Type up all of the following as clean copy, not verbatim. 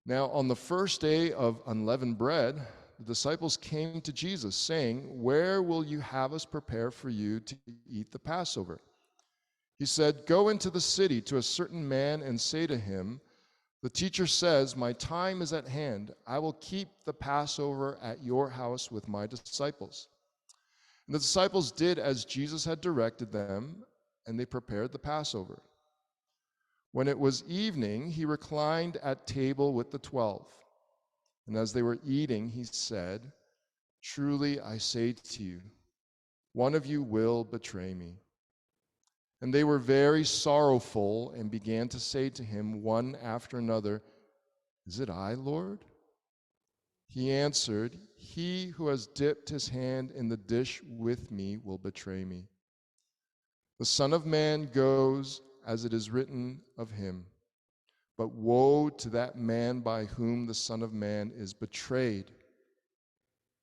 Now, on the first day of unleavened bread, the disciples came to Jesus, saying, "Where will you have us prepare for you to eat the Passover?" He said, "Go into the city to a certain man and say to him, 'The teacher says, my time is at hand. I will keep the Passover at your house with my disciples.'" And the disciples did as Jesus had directed them, and they prepared the Passover. When it was evening, he reclined at table with the 12. And as they were eating, he said, "Truly I say to you, one of you will betray me." And they were very sorrowful and began to say to him one after another, "Is it I, Lord?" He answered, "He who has dipped his hand in the dish with me will betray me. The Son of Man goes as it is written of him. But woe to that man by whom the Son of Man is betrayed.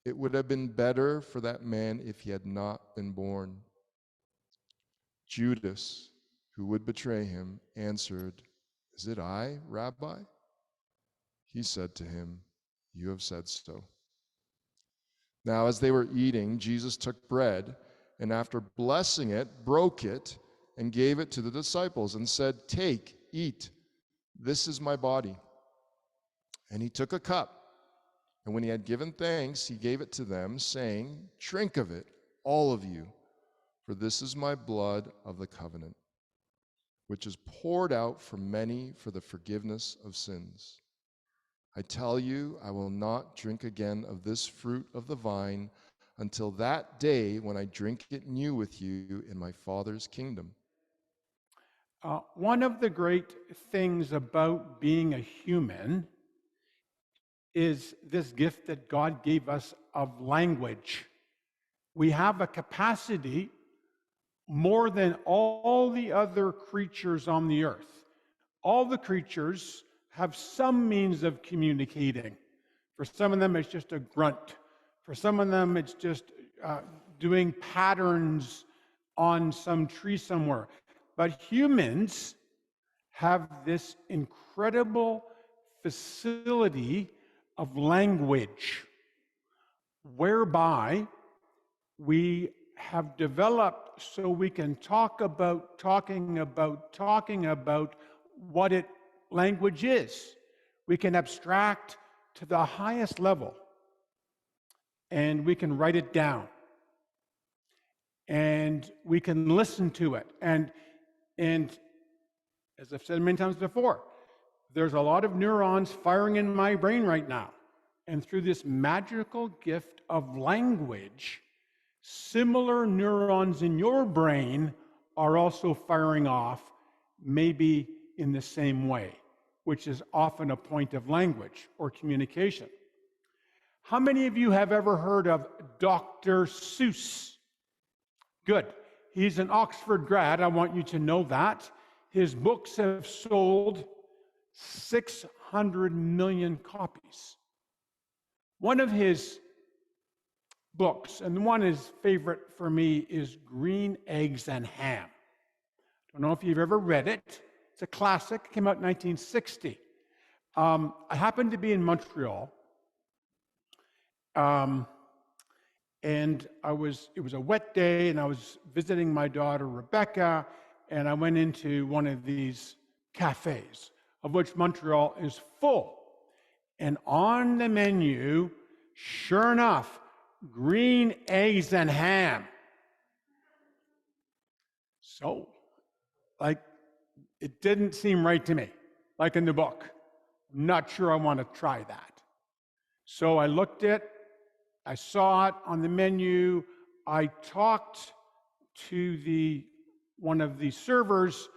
It would have been better for that man if he had not been born." Judas, who would betray him, answered, "Is it I, Rabbi?" He said to him, "You have said so." Now, as they were eating, Jesus took bread, and after blessing it, broke it, and gave it to the disciples, and said, "Take, eat. This is my body." And he took a cup, and when he had given thanks, he gave it to them, saying, "Drink of it, all of you, for this is my blood of the covenant, which is poured out for many for the forgiveness of sins. I tell you, I will not drink again of this fruit of the vine until that day when I drink it new with you in my Father's kingdom." One of the great things about being a human is this gift that God gave us of language. We have a capacity more than all the other creatures on the earth. All the creatures have some means of communicating. For some of them, it's just a grunt. For some of them, it's just doing patterns on some tree somewhere. But humans have this incredible facility of language whereby we have developed so we can talking about what language is. We can abstract to the highest level, and we can write it down, and we can listen to it. And as I've said many times before, there's a lot of neurons firing in my brain right now. And through this magical gift of language, similar neurons in your brain are also firing off, maybe in the same way, which is often a point of language or communication. How many of you have ever heard of Dr. Seuss? Good. He's an Oxford grad. I want you to know that. His books have sold 600 million copies. One of his books, and one is favorite for me, is Green Eggs and Ham. Don't know if you've ever read it. It's a classic. It came out in 1960. I happened to be in Montreal, and it was a wet day, and I was visiting my daughter Rebecca, and I went into one of these cafes, of which Montreal is full. And on the menu, sure enough, green eggs and ham. So, it didn't seem right to me, like in the book. I'm not sure I want to try that. So I looked it, I saw it on the menu, I talked to one of the servers,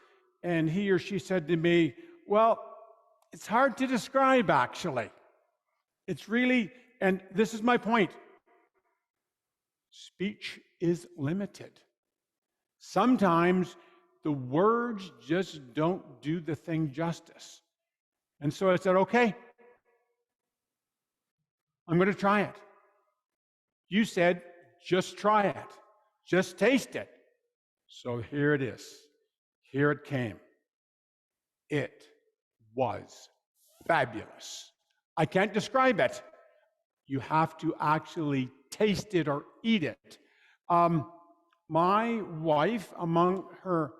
and he or she said to me, "Well, it's hard to describe, actually. It's really," and this is my point, speech is limited. Sometimes the words just don't do the thing justice. And so I said, "Okay, I'm going to try it." You said, "Just try it. Just taste it." So here it is. Here it came. It was fabulous. I can't describe it. You have to actually taste it or eat it. My wife, among her,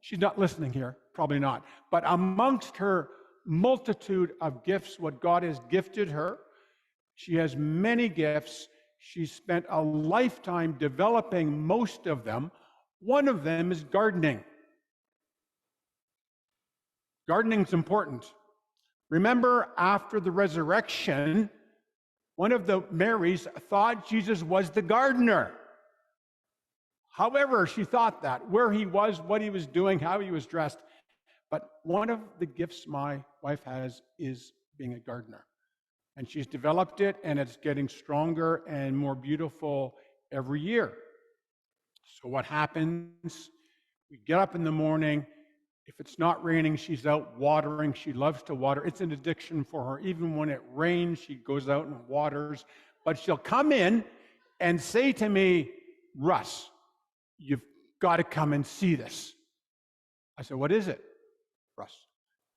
she's not listening here, probably not, but amongst her multitude of gifts, what God has gifted her, she has many gifts. She's spent a lifetime developing most of them. One of them is gardening. Gardening's important. Remember, after the resurrection, one of the Marys thought Jesus was the gardener. However, she thought that, where he was, what he was doing, how he was dressed. But one of the gifts my wife has is being a gardener. And she's developed it, and it's getting stronger and more beautiful every year. So what happens? We get up in the morning. If it's not raining, she's out watering. She loves to water. It's an addiction for her. Even when it rains, she goes out and waters. But she'll come in and say to me, Russ, you've got to come and see this. I said, what is it, Russ?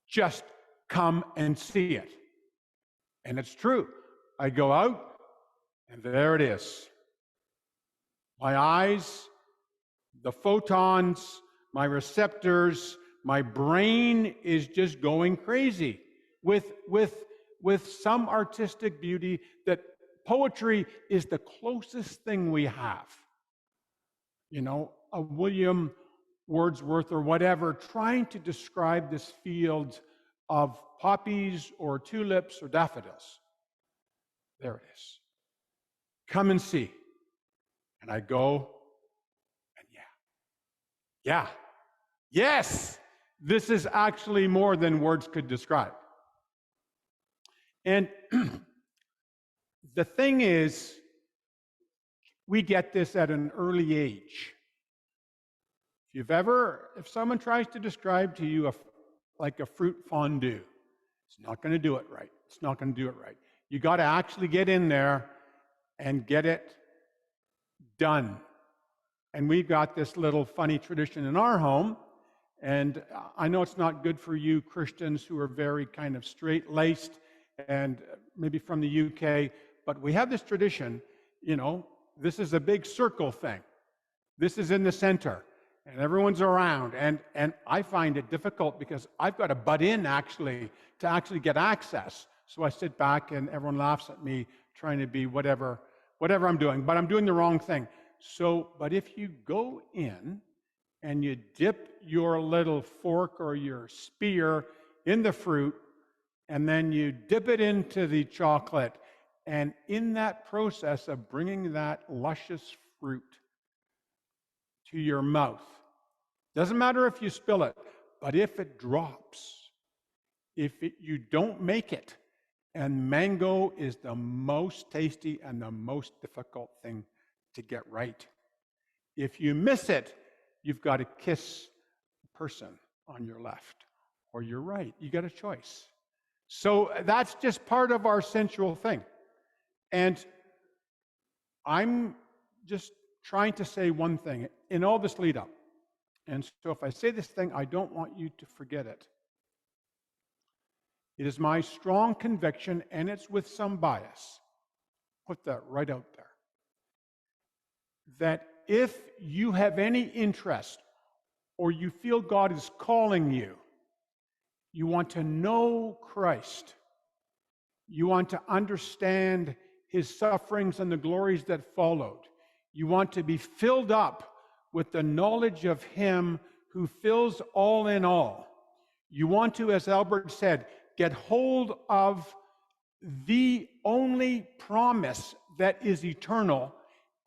Just come and see it. And it's true. I go out, and there it is. My eyes, the photons, my receptors, my brain is just going crazy with some artistic beauty that poetry is the closest thing we have. You know, a William Wordsworth or whatever, trying to describe this field of poppies or tulips or daffodils. There it is. Come and see. And I go, and yeah, yes, this is actually more than words could describe. And the thing is, we get this at an early age. If someone tries to describe to you like a fruit fondue, it's not going to do it right. It's not going to do it right. You got to actually get in there and get it done. And we've got this little funny tradition in our home. And I know it's not good for you Christians who are very kind of straight-laced and maybe from the UK, but we have this tradition, you know, this is a big circle thing. This is in the center, and everyone's around. And I find it difficult because I've got to butt in to actually get access. So I sit back and everyone laughs at me trying to be whatever I'm doing, but I'm doing the wrong thing. But if you go in and you dip your little fork or your spear in the fruit, and then you dip it into the chocolate, and in that process of bringing that luscious fruit to your mouth, doesn't matter if you spill it, but if it drops, you don't make it, and mango is the most tasty and the most difficult thing to get right. If you miss it, you've got to kiss the person on your left or your right. You got a choice. So that's just part of our sensual thing. And I'm just trying to say one thing in all this lead up. And so if I say this thing, I don't want you to forget it. It is my strong conviction, and it's with some bias, put that right out there, that if you have any interest or you feel God is calling you, you want to know Christ, you want to understand his sufferings and the glories that followed, you want to be filled up with the knowledge of him who fills all in all. You want to, as Albert said, get hold of the only promise that is eternal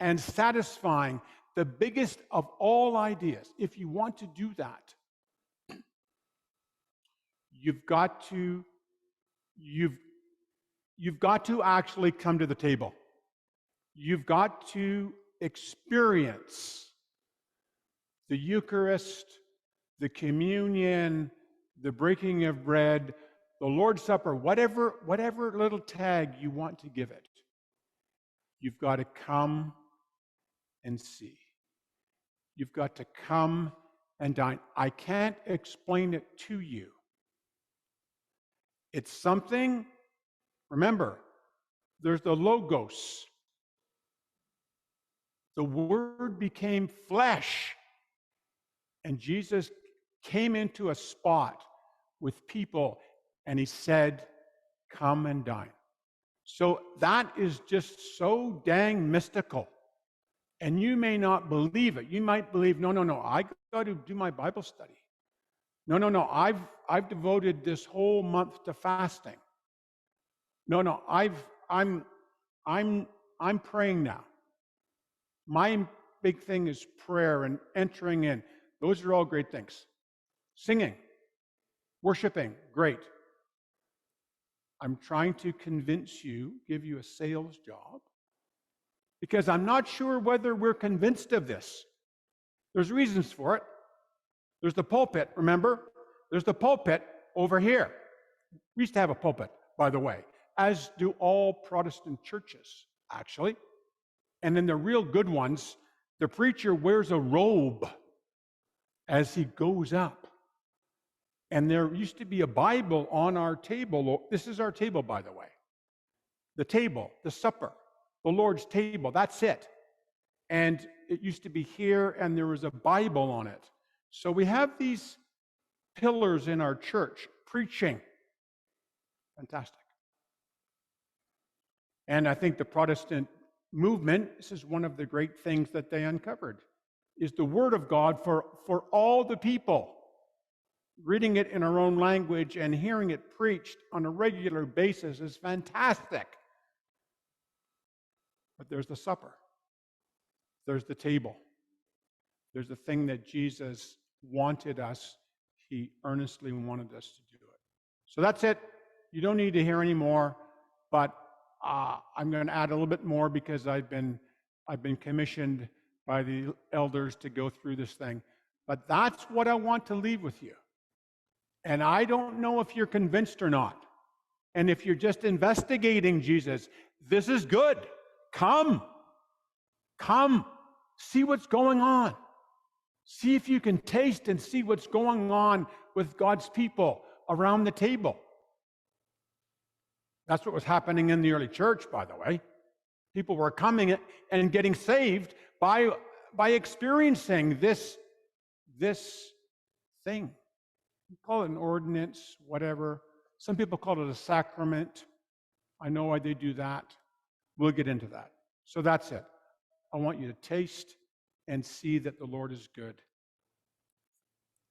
and satisfying, the biggest of all ideas. If you want to do that, you've got to actually come to the table. You've got to experience the Eucharist, the communion, the breaking of bread, the Lord's Supper, whatever little tag you want to give it. You've got to come and see. You've got to come and dine. I can't explain it to you. It's something, remember, there's the Logos. The Word became flesh, and Jesus came into a spot with people, and he said, "Come and dine." So that is just so dang mystical. And you may not believe it. You might believe, no, I got to do my Bible study. No, I've devoted this whole month to fasting. No, I'm praying now. My big thing is prayer and entering in. Those are all great things. Singing, worshiping, great. I'm trying to convince you, give you a sales job, because I'm not sure whether we're convinced of this. There's reasons for it. There's the pulpit, remember? There's the pulpit over here. We used to have a pulpit, by the way, as do all Protestant churches, actually. And in the real good ones, the preacher wears a robe as he goes up. And there used to be a Bible on our table. This is our table, by the way. The table, the supper, the Lord's table, that's it. And it used to be here, and there was a Bible on it. So we have these pillars in our church preaching. Fantastic. And I think the Protestant movement, this is one of the great things that they uncovered, is the Word of God for all the people. Reading it in our own language and hearing it preached on a regular basis is fantastic. But there's the supper. There's the table. There's the thing that Jesus wanted us. He earnestly wanted us to do it. So that's it. You don't need to hear any more, but I'm going to add a little bit more because I've been commissioned by the elders to go through this thing. But that's what I want to leave with you. And I don't know if you're convinced or not. And if you're just investigating Jesus, this is good. Come. See what's going on. See if you can taste and see what's going on with God's people around the table. That's what was happening in the early church, by the way. People were coming and getting saved by experiencing this thing. You call it an ordinance, whatever. Some people call it a sacrament. I know why they do that. We'll get into that. So that's it. I want you to taste and see that the Lord is good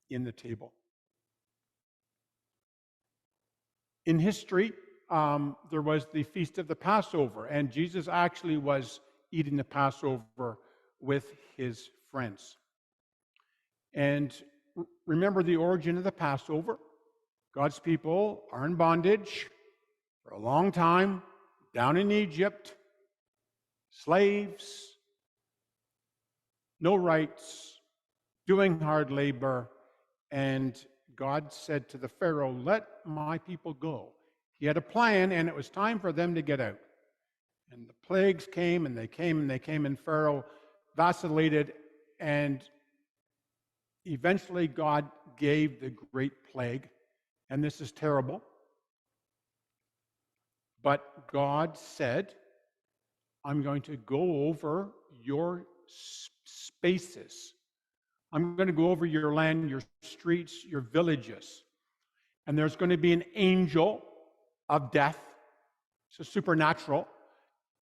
in the table. In history, there was the Feast of the Passover, and Jesus actually was eating the Passover with his friends. And remember the origin of the Passover. God's people are in bondage for a long time, down in Egypt, slaves, no rights, doing hard labor, and God said to the Pharaoh, "Let my people go." He had a plan, and it was time for them to get out. And the plagues came, and they came, and they came, and Pharaoh vacillated, and eventually God gave the great plague, and this is terrible. But God said, "I'm going to go over your spaces. I'm going to go over your land, your streets, your villages. And there's going to be an angel of death, so supernatural.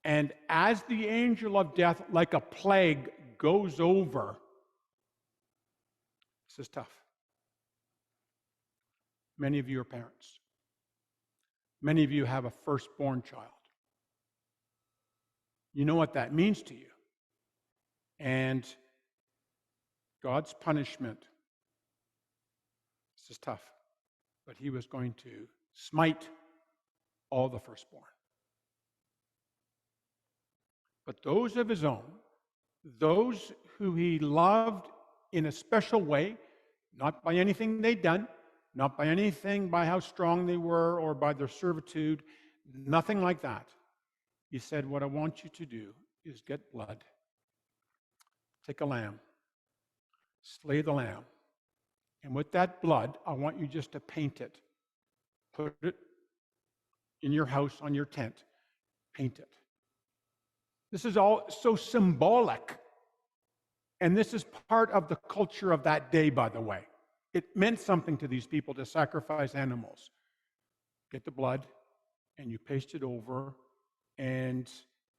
And as the angel of death, like a plague, goes over," this is tough. Many of you are parents. Many of you have a firstborn child. You know what that means to you. And God's punishment, this is tough, but he was going to smite all the firstborn. But those of his own, those who he loved in a special way, not by anything they'd done, not by anything, by how strong they were or by their servitude, nothing like that. He said, "What I want you to do is get blood, take a lamb, slay the lamb, and with that blood, I want you just to paint it. Put it in your house, on your tent, paint it. This is all so symbolic. And this is part of the culture of that day, by the way. It meant something to these people to sacrifice animals. Get the blood, and you paste it over, and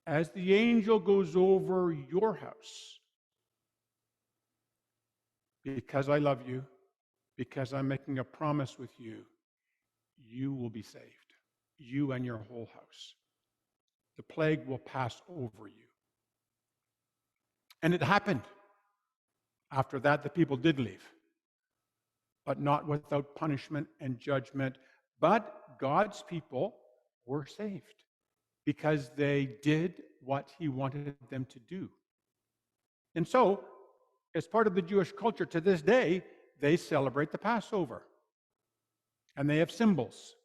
as the angel goes over your house, because I love you, because I'm making a promise with you, you will be saved, you and your whole house. The plague will pass over you. And it happened. After that, the people did leave, but not without punishment and judgment. But God's people were saved because they did what he wanted them to do. And so, as part of the Jewish culture to this day, they celebrate the Passover. And they have symbols.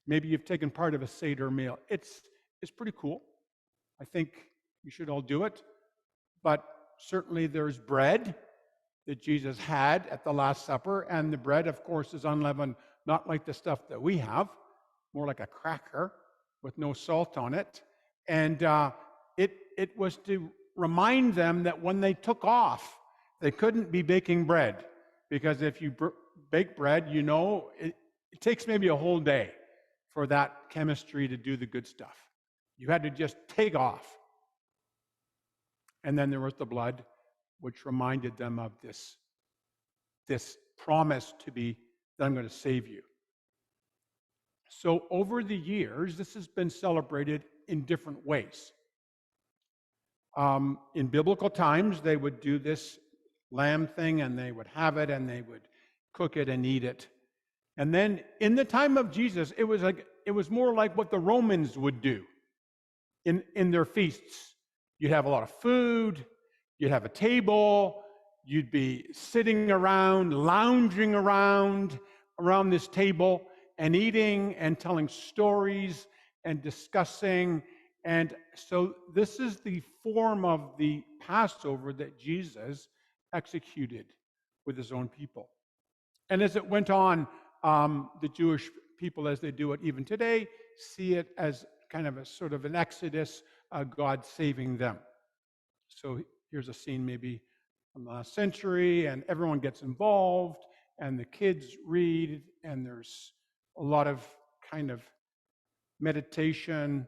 Maybe you've taken part of a Seder meal. It's pretty cool. I think you should all do it. But certainly there's bread that Jesus had at the Last Supper, and the bread, of course, is unleavened, not like the stuff that we have, more like a cracker with no salt on it. And it was to remind them that when they took off, they couldn't be baking bread, because if you bake bread, you know, it takes maybe a whole day for that chemistry to do the good stuff. You had to just take off. And then there was the blood, which reminded them of this promise to be, that I'm going to save you. So over the years, this has been celebrated in different ways. In biblical times, they would do this lamb thing, and they would have it, and they would cook it and eat it. And then in the time of Jesus, it was more like what the Romans would do in their feasts. You'd have a lot of food, you'd have a table, you'd be sitting around, lounging around this table and eating and telling stories and discussing. And so this is the form of the Passover that Jesus executed with his own people. And as it went on, the Jewish people, as they do it even today, see it as kind of a sort of an exodus, God saving them. So here's a scene maybe from the last century, and everyone gets involved, and the kids read, and there's a lot of kind of meditation,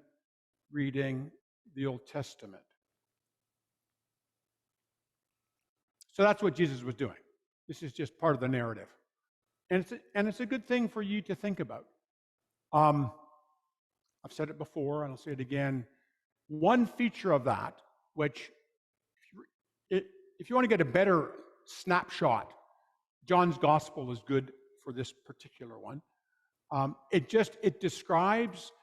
reading the Old Testament. So that's what Jesus was doing. This is just part of the narrative. And it's a good thing for you to think about. I've said it before, and I'll say it again. One feature of that, which, if you want to get a better snapshot, John's Gospel is good for this particular one. It describes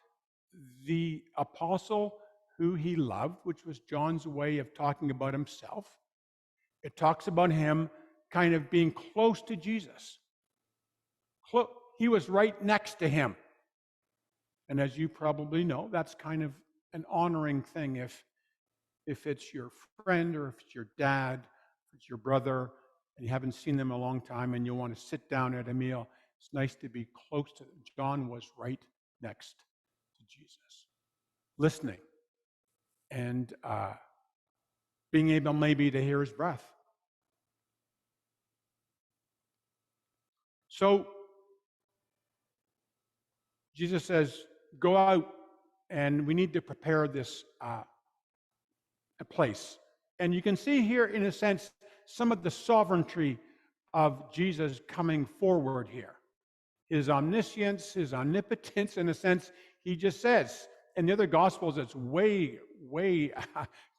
the apostle who he loved, which was John's way of talking about himself. It talks about him kind of being close to Jesus. He was right next to him. And as you probably know, that's kind of an honoring thing if it's your friend, or if it's your dad, if it's your brother, and you haven't seen them in a long time and you want to sit down at a meal. It's nice to be close to them. John was right next to Jesus, listening and being able maybe to hear his breath. So Jesus says, go out, and we need to prepare this a place. And you can see here, in a sense, some of the sovereignty of Jesus coming forward here. His omniscience, his omnipotence, in a sense, he just says. In the other Gospels, it's way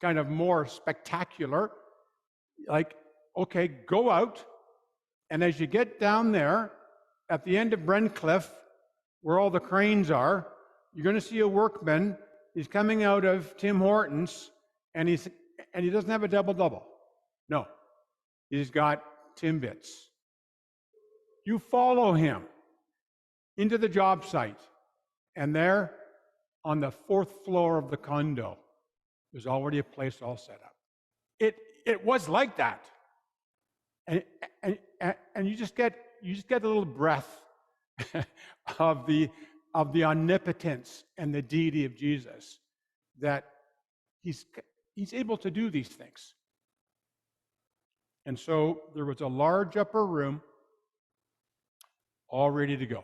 kind of more spectacular. Like, okay, go out, and as you get down there, at the end of Brentcliffe, where all the cranes are, you're going to see a workman. He's coming out of Tim Hortons, and he doesn't have a double-double. No, he's got Timbits. You follow him into the job site, and there, on the 4th floor of the condo, there's already a place all set up. It was like that, and you just get a little breath of the of the omnipotence and the deity of Jesus, that he's able to do these things. And so there was a large upper room all ready to go.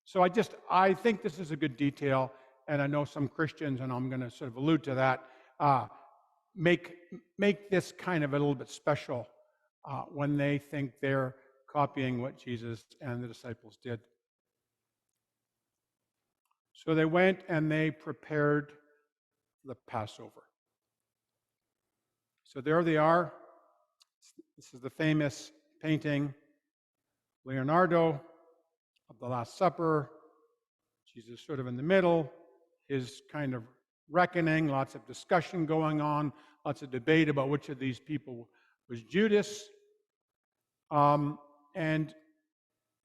So I think this is a good detail, and I know some Christians, and I'm going to sort of allude to that, make this kind of a little bit special when they think they're copying what Jesus and the disciples did. So they went and they prepared the Passover. So there they are. This is the famous painting, Leonardo, of the Last Supper. Jesus sort of in the middle, his kind of reckoning, lots of discussion going on, lots of debate about which of these people was Judas. And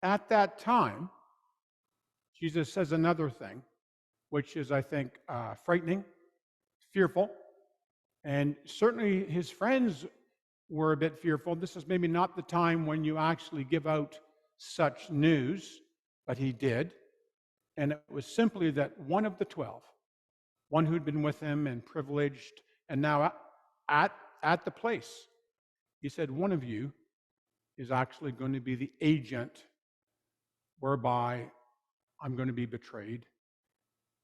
at that time, Jesus says another thing, which is, I think, frightening, fearful. And certainly his friends were a bit fearful. This is maybe not the time when you actually give out such news, but he did. And it was simply that one of the 12, one who'd been with him and privileged, and now at the place, he said, one of you is actually going to be the agent whereby I'm going to be betrayed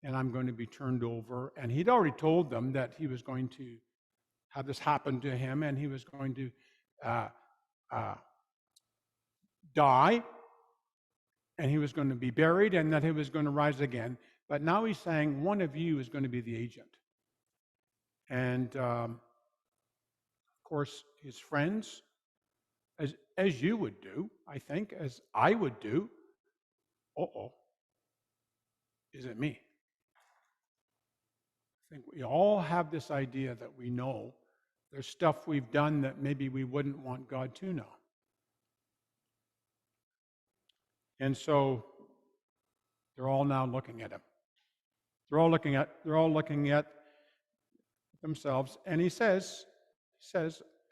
and I'm going to be turned over. And he'd already told them that he was going to have this happen to him and he was going to die and he was going to be buried and that he was going to rise again. But now he's saying one of you is going to be the agent. And of course, his friends, as you would do, I think, as I would do, is it me? I think we all have this idea that we know there's stuff we've done that maybe we wouldn't want God to know. And so they're all now looking at him. They're all looking at themselves, and he says,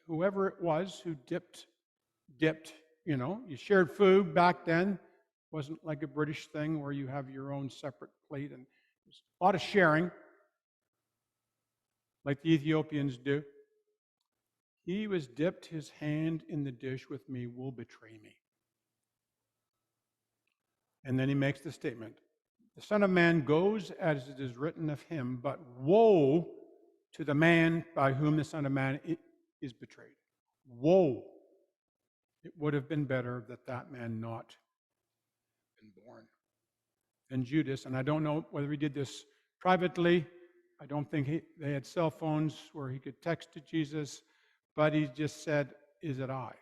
whoever it was who dipped, you shared food back then. It wasn't like a British thing where you have your own separate plate, and there's a lot of sharing, like the Ethiopians do. He who has dipped his hand in the dish with me will betray me. And then he makes the statement, the Son of Man goes as it is written of him, but woe to the man by whom the Son of Man is betrayed. Woe. It would have been better that that man not been born. And Judas, and I don't know whether he did this privately. I don't think they had cell phones where he could text to Jesus, but he just said, is it I?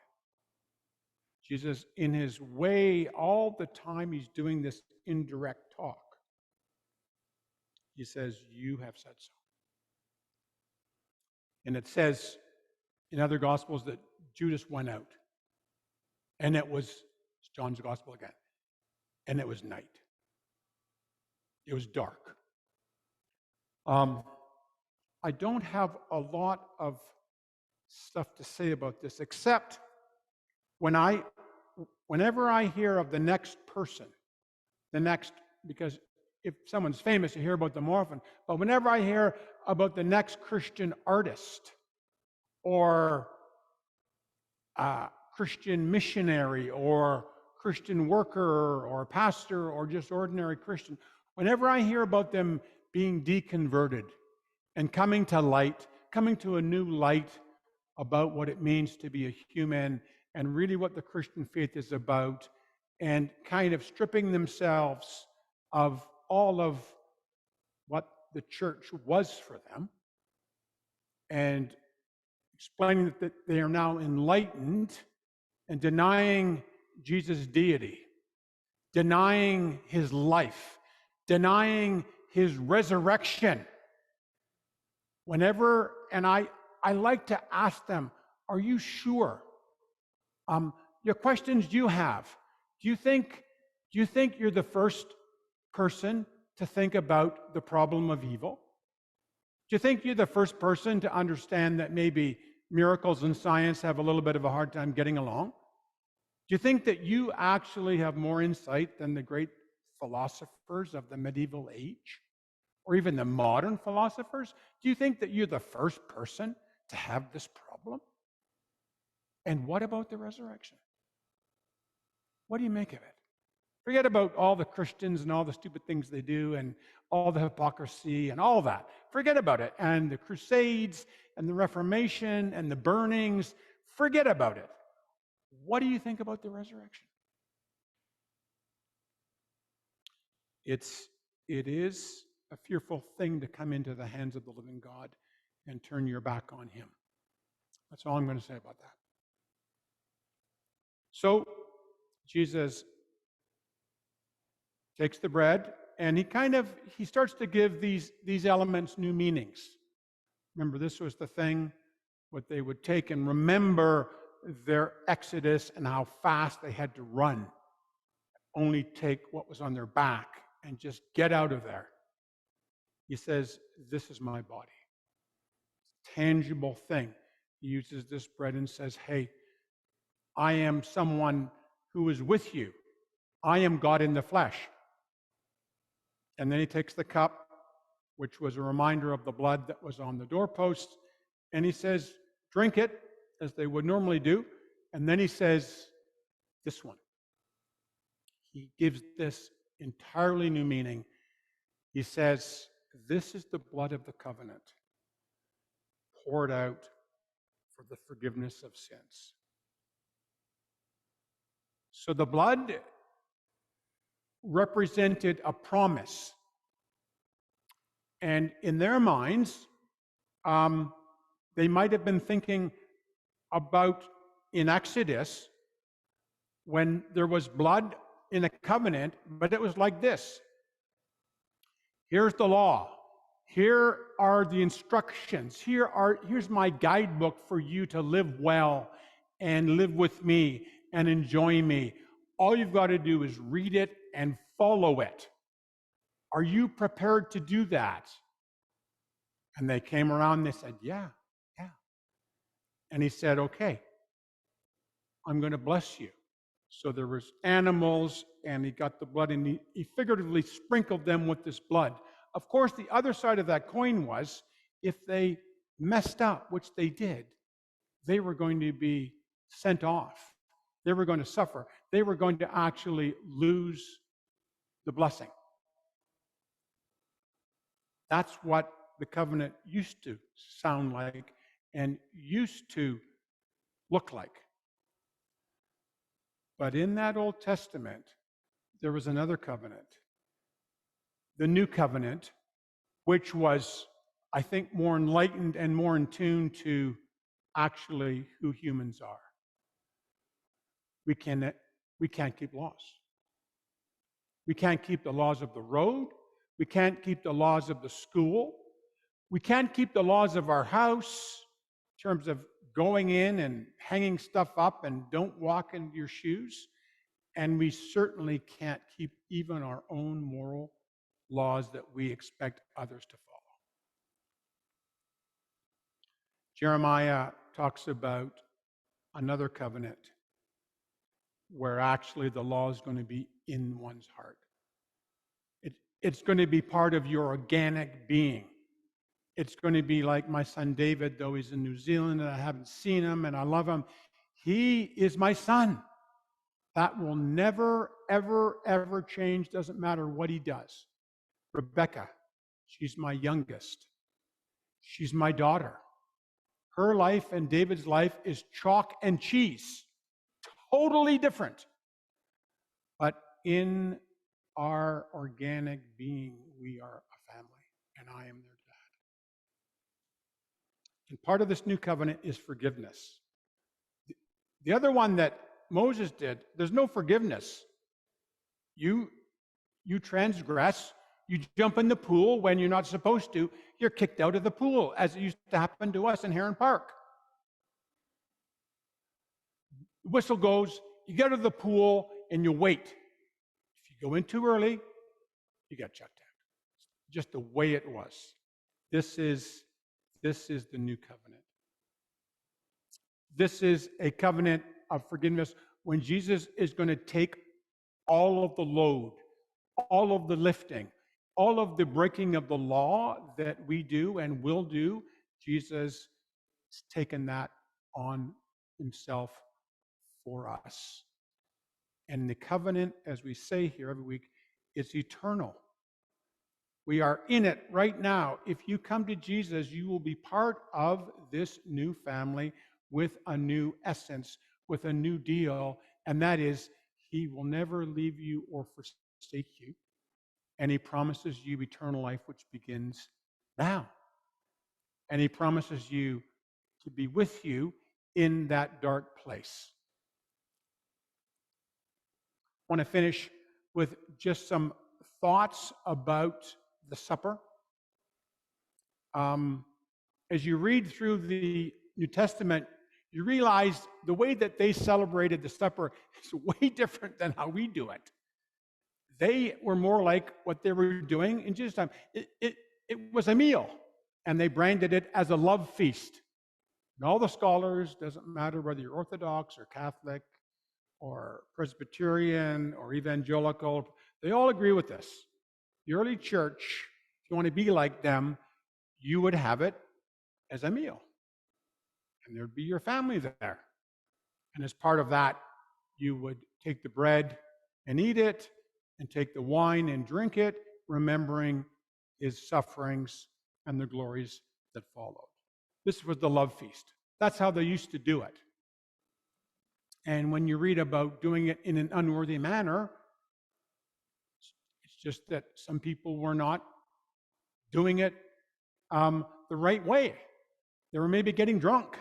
Jesus, in his way, all the time he's doing this indirect talk, he says, you have said so. And it says in other Gospels that Judas went out. And it was, it's John's Gospel again, and it was night. It was dark. I don't have a lot of stuff to say about this, except whenever I hear of the next person, because if someone's famous, you hear about them often, but whenever I hear about the next Christian artist or Christian missionary or Christian worker or pastor or just ordinary Christian, whenever I hear about them being deconverted and coming to light, coming to a new light about what it means to be a human and really what the Christian faith is about, and kind of stripping themselves of all of what the church was for them and explaining that they are now enlightened and denying Jesus' deity, denying his life, denying his resurrection. Whenever, and I like to ask them, are you sure? Your questions you have. Do you think you're the first person to think about the problem of evil? Do you think you're the first person to understand that maybe miracles and science have a little bit of a hard time getting along? Do you think that you actually have more insight than the great philosophers of the medieval age, or even the modern philosophers? Do you think that you're the first person to have this problem? And what about the resurrection? What do you make of it? Forget about all the Christians and all the stupid things they do and all the hypocrisy and all that. Forget about it. And the Crusades and the Reformation and the burnings. Forget about it. What do you think about the resurrection? It is a fearful thing to come into the hands of the living God and turn your back on him. That's all I'm going to say about that. So, Jesus takes the bread and he starts to give these elements new meanings. Remember, this was the thing, what they would take and remember their exodus and how fast they had to run. Only take what was on their back and just get out of there. He says, this is my body. Tangible thing. He uses this bread and says, hey, I am someone who is with you. I am God in the flesh. And then he takes the cup, which was a reminder of the blood that was on the doorpost, and he says, drink it, as they would normally do. And then he says, this one. He gives this entirely new meaning. He says, this is the blood of the covenant, poured out for the forgiveness of sins. So the blood represented a promise. And in their minds, they might have been thinking about in Exodus when there was blood in a covenant, but it was like this. Here's the law. Here are the instructions. Here's my guidebook for you to live well and live with me and enjoy me. All you've got to do is read it and follow it. Are you prepared to do that? And they came around and they said, yeah. And he said, okay, I'm going to bless you. So there was animals, and he got the blood, and he figuratively sprinkled them with this blood. Of course, the other side of that coin was, if they messed up, which they did, they were going to be sent off. They were going to suffer. They were going to actually lose the blessing. That's what the covenant used to sound like and used to look like. But in that Old Testament, there was another covenant, the New Covenant, which was, I think, more enlightened and more in tune to actually who humans are. We can't keep laws. We can't keep the laws of the road. We can't keep the laws of the school. We can't keep the laws of our house in terms of going in and hanging stuff up and don't walk in your shoes. And we certainly can't keep even our own moral laws that we expect others to follow. Jeremiah talks about another covenant where actually the law is going to be in one's heart. It's going to be part of your organic being. It's going to be like my son David, though he's in New Zealand and I haven't seen him and I love him. He is my son. That will never, ever, ever change. Doesn't matter what he does. Rebecca, she's my youngest. She's my daughter. Her life and David's life is chalk and cheese. Totally different. But in our organic being, we are a family, and I am their dad. And part of this new covenant is forgiveness. The other one that Moses did, there's no forgiveness. You transgress, you jump in the pool when you're not supposed to, you're kicked out of the pool, as it used to happen to us in Heron Park. The whistle goes, you get out of the pool, and you wait. If you go in too early, you get chucked out. Just the way it was. This is the new covenant. This is a covenant of forgiveness when Jesus is going to take all of the load, all of the lifting, all of the breaking of the law that we do and will do. Jesus has taken that on himself for us. And the covenant, as we say here every week, is eternal. We are in it right now. If you come to Jesus, you will be part of this new family with a new essence, with a new deal, and that is he will never leave you or forsake you. And he promises you eternal life, which begins now. And he promises you to be with you in that dark place. I want to finish with just some thoughts about the supper. As you read through the New Testament, you realize the way that they celebrated the supper is way different than how we do it. They were more like what they were doing in Jesus' time. It was a meal, and they branded it as a love feast. And all the scholars, doesn't matter whether you're Orthodox or Catholic or Presbyterian or evangelical, they all agree with this. The early church, if you want to be like them, you would have it as a meal. And there'd be your family there. And as part of that, you would take the bread and eat it, and take the wine and drink it, remembering his sufferings and the glories that followed. This was the love feast. That's how they used to do it. And when you read about doing it in an unworthy manner, it's just that some people were not doing it the right way. They were maybe getting drunk.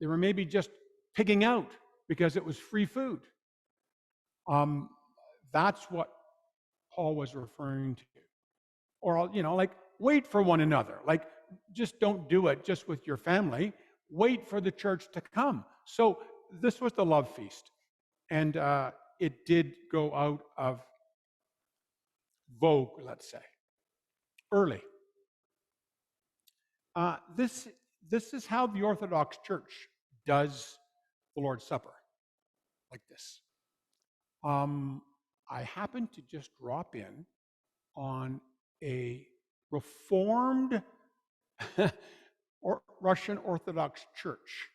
They were maybe just pigging out because it was free food. That's what Paul was referring to. Or, like, wait for one another. Like, just don't do it just with your family. Wait for the church to come. So this was the love feast. And it did go out of vogue, let's say, early. This is how the Orthodox Church does the Lord's Supper, like this. I happened to just drop in on a Reformed Russian Orthodox church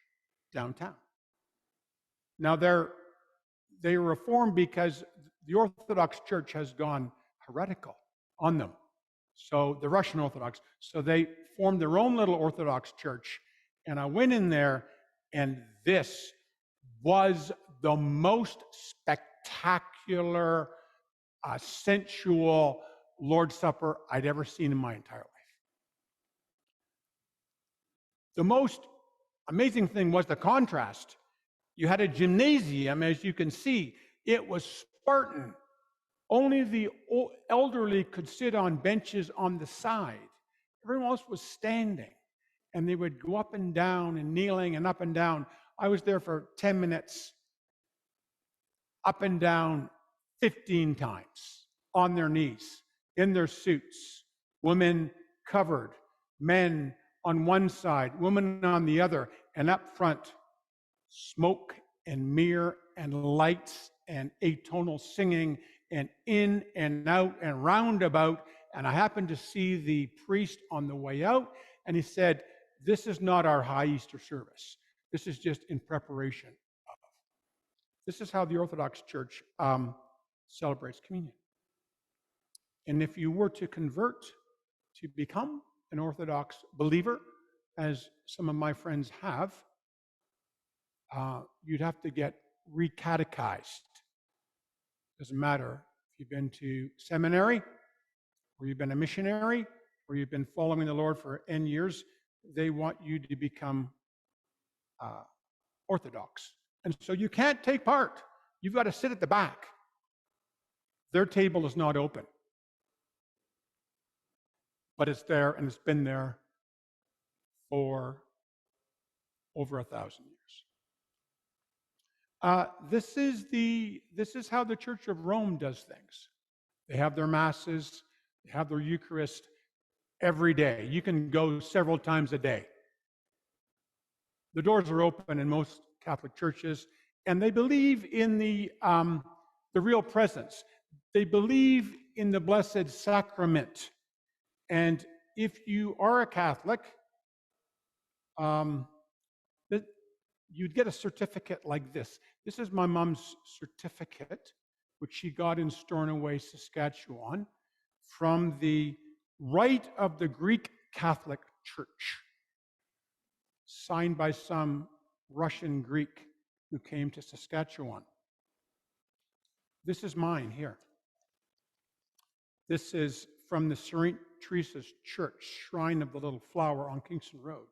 downtown. Now, they were Reformed because the Orthodox Church has gone heretical on them. So the Russian Orthodox. So they formed their own little Orthodox church. And I went in there, and this was the most spectacular, sensual Lord's Supper I'd ever seen in my entire life. The most amazing thing was the contrast. You had a gymnasium, as you can see. It was Spartan. Only the elderly could sit on benches on the side. Everyone else was standing. And they would go up and down and kneeling and up and down. I was there for 10 minutes, up and down 15 times, on their knees, in their suits, women covered, men on one side, women on the other, and up front, smoke and mirror and lights and atonal singing and in and out and roundabout. And I happened to see the priest on the way out, and he said, "This is not our high Easter service. This is just in preparation of." This is how the Orthodox Church celebrates communion. And if you were to convert to become an Orthodox believer, as some of my friends have, you'd have to get recatechized. Doesn't matter if you've been to seminary, or you've been a missionary, or you've been following the Lord for N years. They want you to become Orthodox. And so you can't take part. You've got to sit at the back. Their table is not open. But it's there, and it's been there for over 1,000 years. This is how the Church of Rome does things. They have their masses, they have their Eucharist every day. You can go several times a day. The doors are open in most Catholic churches, and they believe in the real presence. They believe in the Blessed Sacrament. And if you are a Catholic, um, you'd get a certificate like this. This is my mom's certificate, which she got in Stornoway, Saskatchewan, from the Rite of the Greek Catholic Church, signed by some Russian Greek who came to Saskatchewan. This is mine here. This is from the St. Teresa's Church, Shrine of the Little Flower on Kingston Road.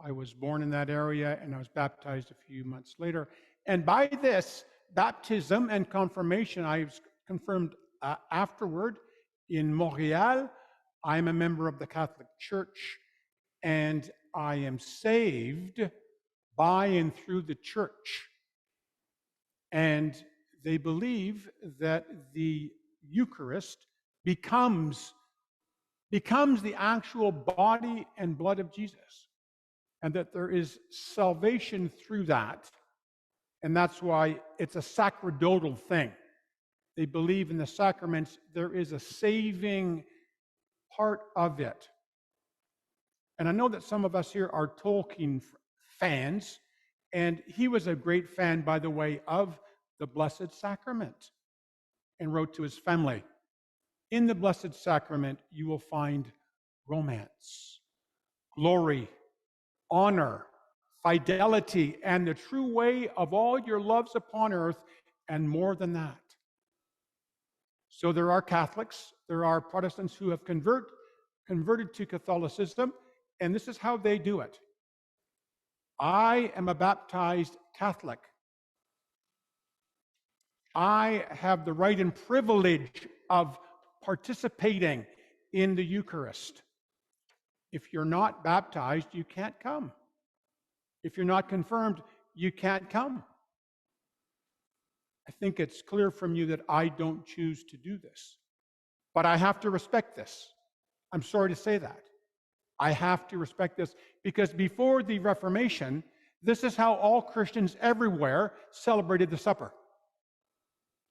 I was born in that area and I was baptized a few months later. And by this baptism and confirmation, I was confirmed afterward in Montreal. I'm a member of the Catholic Church and I am saved by and through the church. And they believe that the Eucharist becomes the actual body and blood of Jesus, and that there is salvation through that. And that's why it's a sacerdotal thing. They believe in the sacraments. There is a saving part of it. And I know that some of us here are Tolkien fans, and he was a great fan, by the way, of the Blessed Sacrament, and wrote to his family, in the Blessed Sacrament, you will find romance, glory, honor, fidelity, and the true way of all your loves upon earth, and more than that. So there are Catholics, there are Protestants who have converted to Catholicism, and this is how they do it. I am a baptized Catholic. I have the right and privilege of participating in the Eucharist. If you're not baptized, you can't come. If you're not confirmed, you can't come. I think it's clear from you that I don't choose to do this. But I have to respect this. I'm sorry to say that. I have to respect this because before the Reformation, this is how all Christians everywhere celebrated the supper.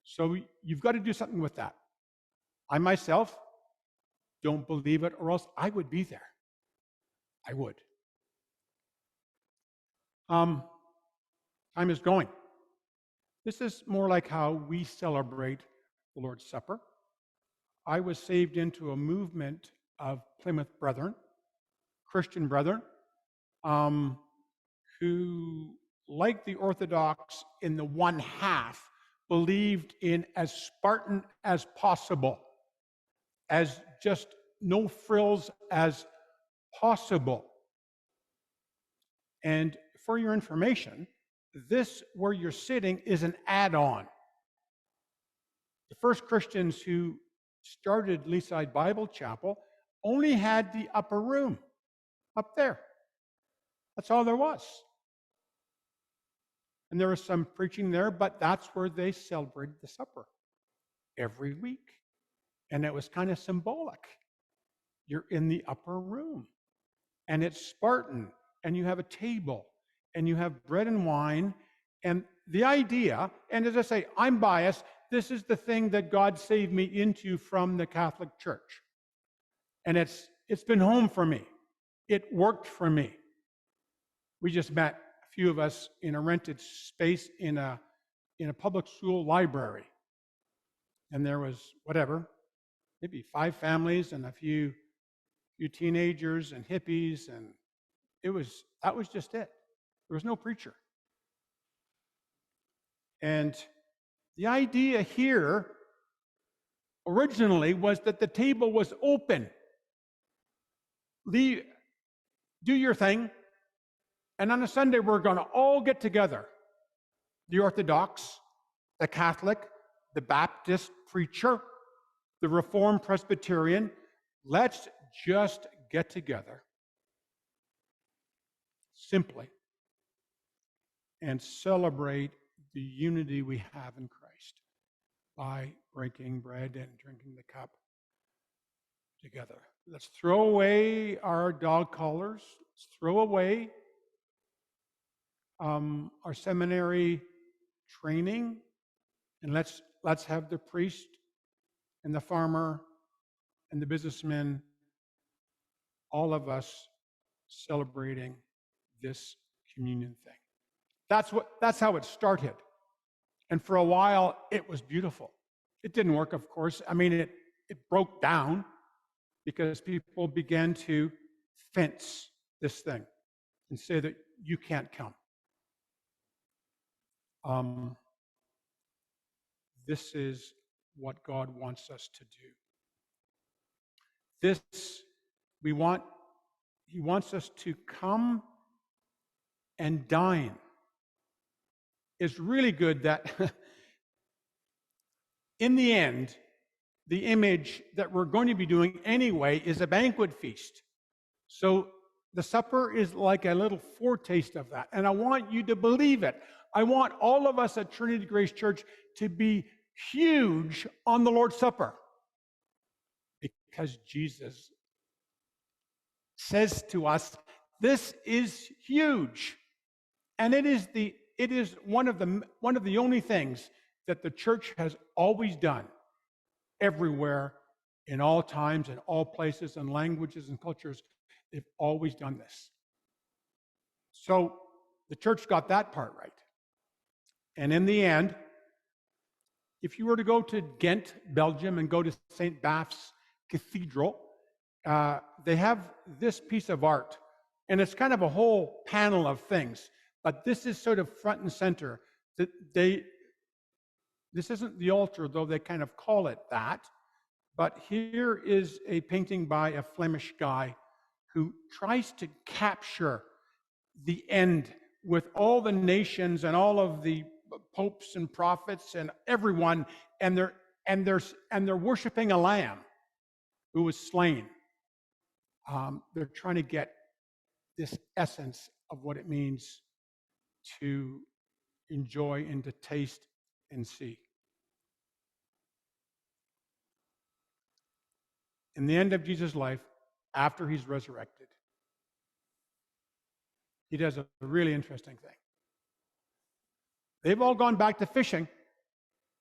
So you've got to do something with that. I myself don't believe it, or else I would be there. I would. Time is going. This is more like how we celebrate the Lord's Supper. I was saved into a movement of Plymouth Brethren, Christian brethren, who, like the Orthodox in the one half, believed in as Spartan as possible, as just no frills as possible. And for your information, this where you're sitting is an add-on. The first Christians who started Leaside Bible Chapel only had the upper room up there. That's all there was. And there was some preaching there, but that's where they celebrated the supper every week. And it was kind of symbolic. You're in the upper room, and it's Spartan, and you have a table, and you have bread and wine. And the idea, and as I say, I'm biased, this is the thing that God saved me into from the Catholic Church. And it's been home for me. It worked for me. We just met, a few of us, in a rented space in a public school library. And there was, maybe 5 families and a few teenagers and hippies, and that was just it. There was no preacher. And the idea here originally was that the table was open. Do your thing, and on a Sunday we're going to all get together. The Orthodox, the Catholic, the Baptist preacher, the Reformed Presbyterian. Let's just get together simply and celebrate the unity we have in Christ by breaking bread and drinking the cup together. Let's throw away our dog collars. Let's throw away our seminary training, and let's have the priest and the farmer and the businessman, all of us celebrating this communion thing. That's how it started. And for a while, it was beautiful. It didn't work, of course. I mean, it broke down because people began to fence this thing and say that you can't come. This is what God wants us to do. He wants us to come and dine. It's really good that in the end, the image that we're going to be doing anyway is a banquet feast. So the supper is like a little foretaste of that. And I want you to believe it. I want all of us at Trinity Grace Church to be huge on the Lord's Supper, because Jesus says to us, this is huge. And it is one of the only things that the church has always done, everywhere, in all times, in all places, and languages and cultures. They've always done this. So the church got that part right. And in the end, if you were to go to Ghent, Belgium, and go to St. Bath's Cathedral, they have this piece of art. And it's kind of a whole panel of things. But this is sort of front and center. This isn't the altar, though they kind of call it that. But here is a painting by a Flemish guy who tries to capture the end with all the nations and all of the popes and prophets and everyone, and they're worshiping a lamb who was slain. They're trying to get this essence of what it means to enjoy and to taste and see. In the end of Jesus' life, after he's resurrected, he does a really interesting thing. They've all gone back to fishing.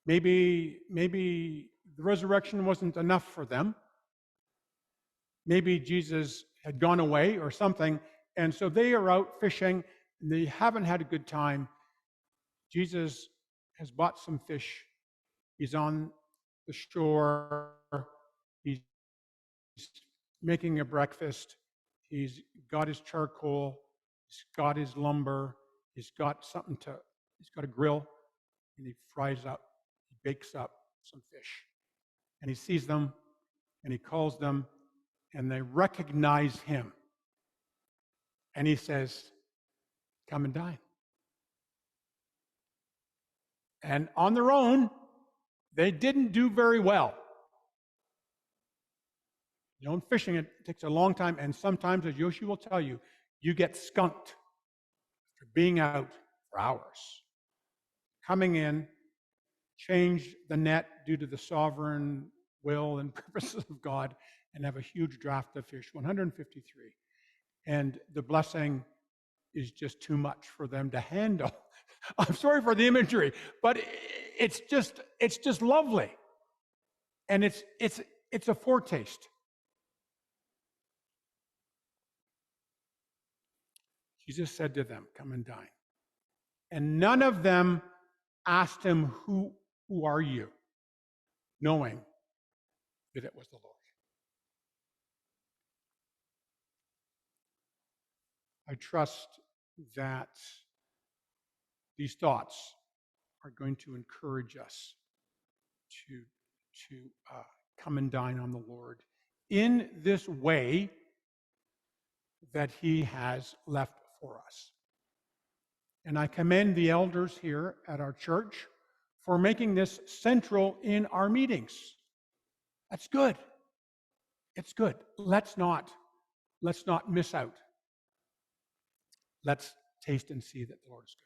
Maybe the resurrection wasn't enough for them. Maybe Jesus had gone away or something, and so they are out fishing, and they haven't had a good time. Jesus has bought some fish. He's on the shore. He's making a breakfast. He's got his charcoal. He's got his lumber. He's got a grill, and he fries up, he bakes up some fish. And he sees them, and he calls them, and they recognize him. And he says, come and dine. And on their own, they didn't do very well. You know, in fishing, it takes a long time, and sometimes, as Yoshi will tell you, you get skunked after being out for hours. Coming in, change the net due to the sovereign will and purposes of God, and have a huge draft of fish, 153. And the blessing is just too much for them to handle. I'm sorry for the imagery, but it's just lovely. And it's a foretaste. Jesus said to them, come and dine. And none of them asked him, who are you? Knowing that it was the Lord. I trust that these thoughts are going to encourage us to come and dine on the Lord in this way that he has left for us. And I commend the elders here at our church for making this central in our meetings. That's good. It's good. Let's not miss out. Let's taste and see that the Lord is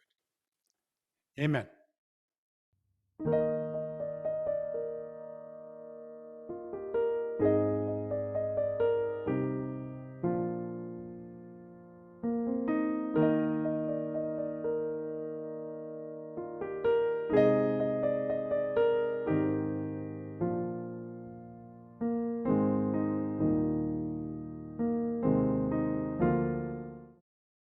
good. Amen.